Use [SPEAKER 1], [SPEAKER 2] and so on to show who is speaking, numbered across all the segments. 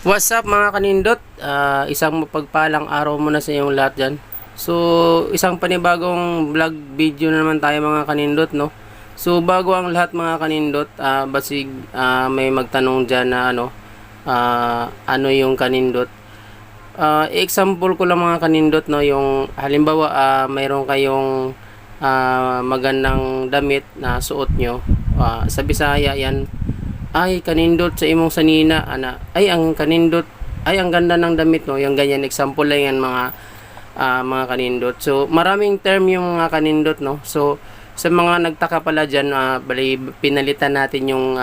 [SPEAKER 1] What's up mga kanindot? Isang mapagpalang araw muna sa inyong lahat dyan. So, isang panibagong vlog video na naman tayo mga kanindot, no? So, bago ang lahat mga kanindot, basig may magtanong dyan na ano yung kanindot. Example ko lang mga kanindot, no? Yung halimbawa, mayroon kayong magandang damit na suot nyo. Sa Bisaya yan, ay kanindot sa imong sanina ay ang kanindot, ay ang ganda ng damit no, yung ganyan example lang yan mga kanindot. So maraming term yung mga kanindot no. So sa mga nagtaka pala diyan, bali pinalitan natin yung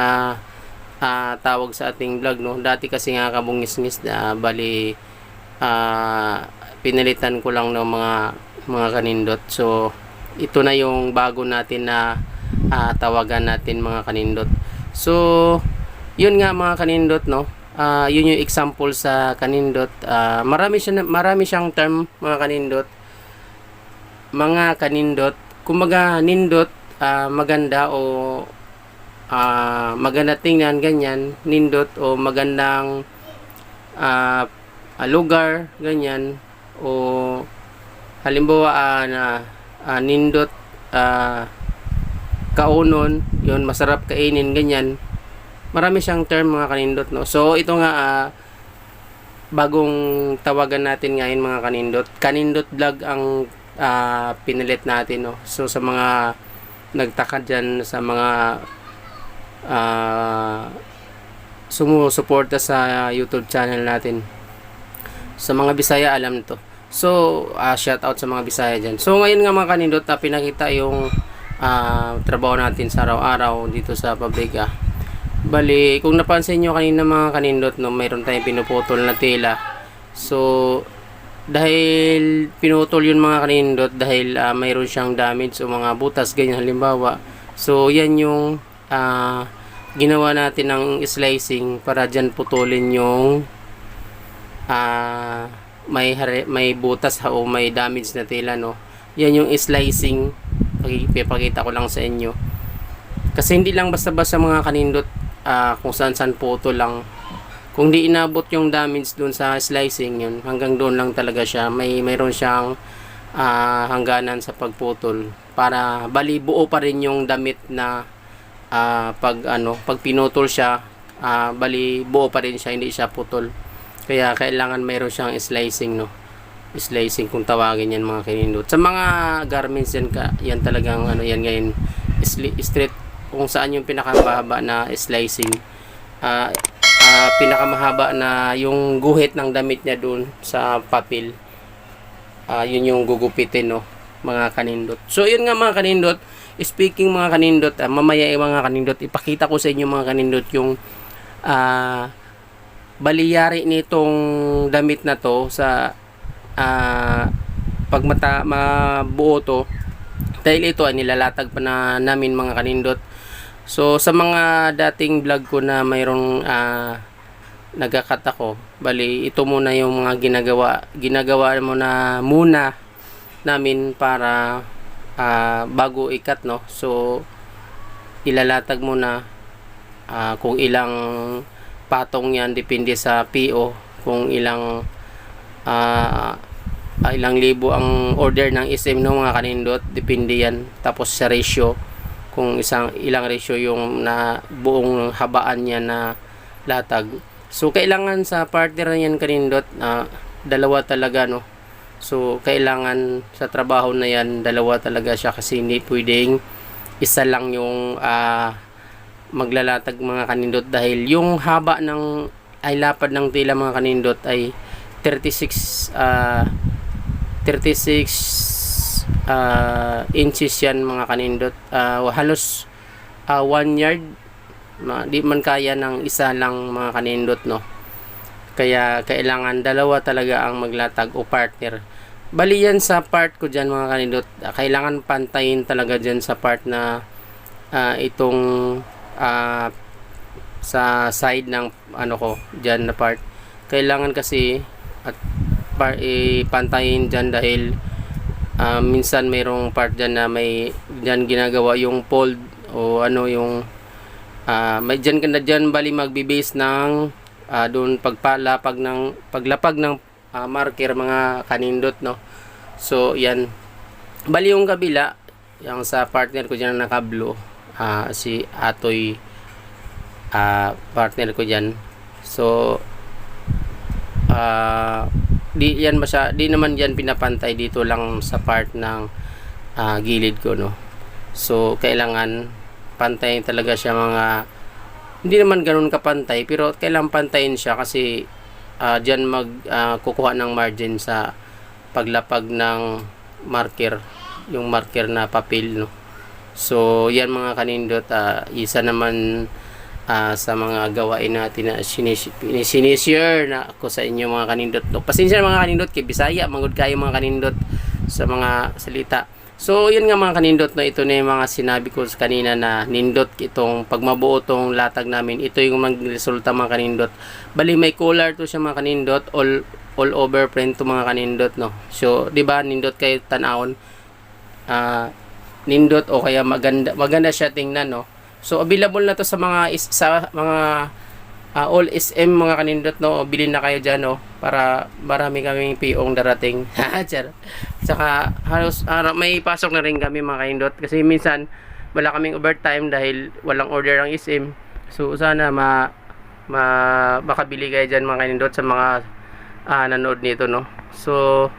[SPEAKER 1] tawag sa ating vlog no. Dati kasi nga kabungis-ngis, bali pinalitan ko lang ng mga kanindot. So ito na yung bago natin na tawagan natin mga kanindot. So, yun nga mga kanindot no. Yun yung example sa kanindot. Marami siyang term mga kanindot. Mga kanindot, kumbaga nindot, maganda o maganda tingnan ganyan, nindot o magandang lugar ganyan, o halimbawa nindot kaunon, yun masarap kainin ganyan. Marami siyang term mga kanindot no. So ito nga bagong tawagan natin ngayon mga kanindot. Kanindot vlog ang pinalit natin no. So sa mga nagtaka dyan, sa mga sumusuporta sa YouTube channel natin, sa mga Bisaya alam to. So shout out sa mga Bisaya dyan. So ngayon nga mga kanindot, pinakita yung trabaho natin sa araw-araw dito sa pabrika. Bali, kung napansin nyo kanina mga kanindot no, mayroon tayong pinuputol na tela. So dahil pinutol yun mga kanindot, dahil mayroon siyang damage o mga butas ganyan halimbawa. So yan yung ginawa natin ng slicing para dyan putulin yung may butas o may damage na tela no. Yan yung slicing. Ipapakita ko lang sa inyo kasi hindi lang basta-basta mga kanindot kung saan puto lang. Kung di inabot yung damage dun sa slicing, yun hanggang doon lang talaga siya. Mayroon siyang hangganan sa pagputol para bali buo pa rin yung damit na pag pinutol siya, bali buo pa rin siya, hindi siya putol. Kaya kailangan mayroon siyang slicing no. Slicing kung tawagin yan mga kanindot. Sa mga garments yan, yan talagang yan ngayon straight, kung saan yung pinakamahaba na slicing, pinakamahaba na yung guhit ng damit niya dun sa papel, yun yung gugupitin no mga kanindot. So yun nga mga kanindot, speaking mga kanindot, mamaya mga kanindot ipakita ko sa inyo mga kanindot yung baliyari nitong damit na to sa pag mabuo to, dahil ito ay nilalatag pa na namin mga kanindot. So sa mga dating vlog ko na mayroong nagakat ako, bali ito muna yung mga ginagawa muna namin para bago ikat no. So ilalatag muna kung ilang patong yan, depende sa PO, kung ilang ilang libo ang order ng SM no mga kanindot, depende yan. Tapos sa ratio, kung ilang ratio yung na buong habaan niya na latag. So kailangan sa partner na yan kanindot, dalawa talaga no. So kailangan sa trabaho na yan dalawa talaga siya, kasi hindi pwedeng isa lang yung maglalatag mga kanindot, dahil yung haba ng ay lapad ng tela mga kanindot ay 36 inches yan mga kanindot. Halos 1 yard, di man kaya ng isa lang mga kanindot no. Kaya kailangan dalawa talaga ang maglatag o partner. Bali yan sa part ko dyan mga kanindot, kailangan pantayin talaga dyan sa part na itong sa side ng ko dyan na part. Kailangan kasi at ipantayin dyan, dahil minsan mayroong part dyan na may dyan ginagawa yung fold o yung may dyan ka na dyan bali magbibase ng doon paglapag ng marker mga kanindot, no. So yan, bali yung kabila, yung sa partner ko dyan na naka-blue, si Atoy, partner ko dyan. So di naman yan pinapantay, dito lang sa part ng gilid ko, no. So kailangan pantayin talaga siya, hindi naman ganun kapantay, pero kailangan pantayin siya kasi dyan kukuha ng margin sa paglapag ng marker, yung marker na papel, no. So yan mga kanindot, isa naman sa mga gawain natin na sinishare na ako sa inyo mga kanindot, no. Pasensya mga kanindot, kay Bisaya mangud kayo mga kanindot sa mga salita. So yun nga mga kanindot, no, ito na yung mga sinabi ko kanina na nindot itong pagmabuo tong latag namin. Ito yung magresulta mga kanindot. Bali may collar to siya mga kanindot, all over print to mga kanindot, no. So di ba nindot kayo tanawon, nindot o kaya maganda siya tingnan, no. So available na to sa mga all SM mga kanindot, no. Bilhin na kayo dyan, no, para marami kaming PO'ng darating. Tsaka halos may pasok na rin kami mga kanindot kasi minsan wala kaming overtime dahil walang order ang SM. So sana makabili kayo dyan mga kanindot sa mga nanood nito, no. So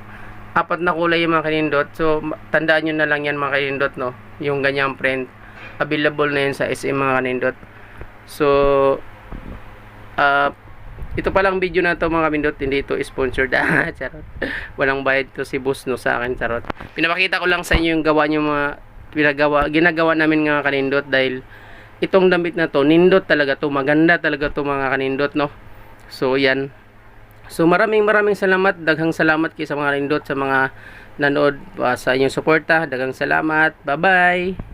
[SPEAKER 1] 4 na kulay yung mga kanindot. So tandaan nyo na lang yan mga kanindot, no, yung ganyang print available na yun sa SM mga kanindot. So ito palang video na to mga kanindot, hindi ito sponsored. Charot. Walang bayad to si boss, no, sa akin, charot. Pinapakita ko lang sa inyo yung gawa nyo, ginagawa namin mga kanindot, dahil itong damit na to nindot talaga to, maganda talaga to mga kanindot, no. So yan. So maraming salamat, daghang salamat kay sa mga kanindot, sa mga nanood, sa inyong suporta, daghang salamat. Bye bye.